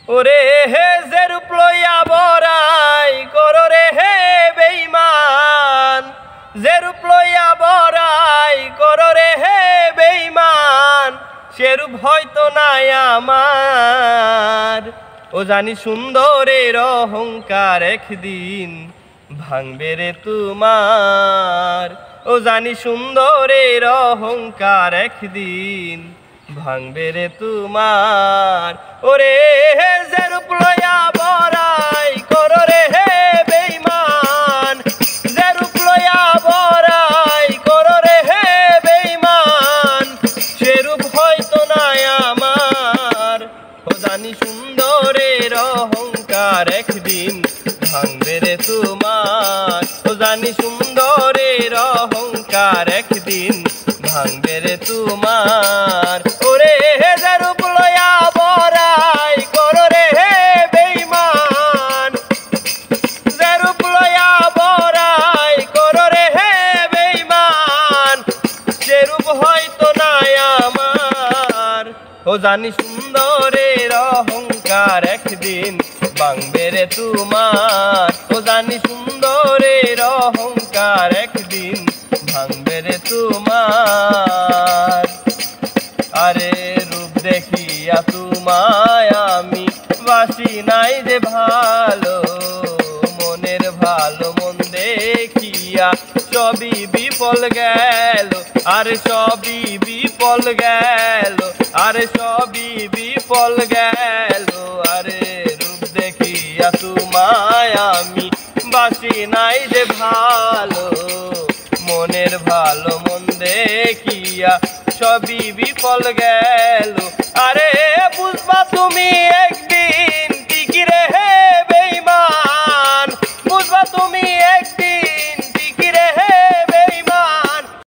ওরে হে যে রূপ লইয়া বড়াই করো রে হে বেঈমান, যে রূপ লইয়া বড়াই করো রে হে বেঈমান, সে রূপ হয়তো নাই আমার। ও জানি সুন্দরের অহংকার একদিন ভাঙবে রে তোমার। ও জানি সুন্দরের অহংকার একদিন ভাঙবে রে তোমার। ওরে যে রূপ লইয়া বড়াই করো রে হে বেঈমান, যে রূপ লইয়া বড়াই করো রে হে বেঈমান, সে রূপ হয়তো নাই আমার। ও জানি সুন্দরের অহংকার একদিন ভাঙবে রে তোমার। ও জানি সুন্দরের অহংকার একদিন ভাঙবে রে তোমার। ওরে যে রূপ লইয়া বড়াই করো রে হে বেঈমান, যে রূপ লইয়া বড়াই করো রে হে বেঈমান, সে রূপ হয়তো নাই আমার। ও জানি সুন্দরের অহংকার একদিন ভাঙবে রে তোমার। ও জানি সুন্দরের অহংকার একদিন ভাঙবে রে তোমার। আরে রূপ দেখিয়া তোমায় আমি বাসি নাই যে ভালো, মনের ভালো মন দেখিয়া সবই বিফল গেল। আরে সবই বিফল গেল, আরে সবই বিফল গেল। আরে রূপ দেখিয়া তোমায় আমি বাসি নাই যে ভালো, মনের ভালো মন দেখিয়া সবই বিফল গেল।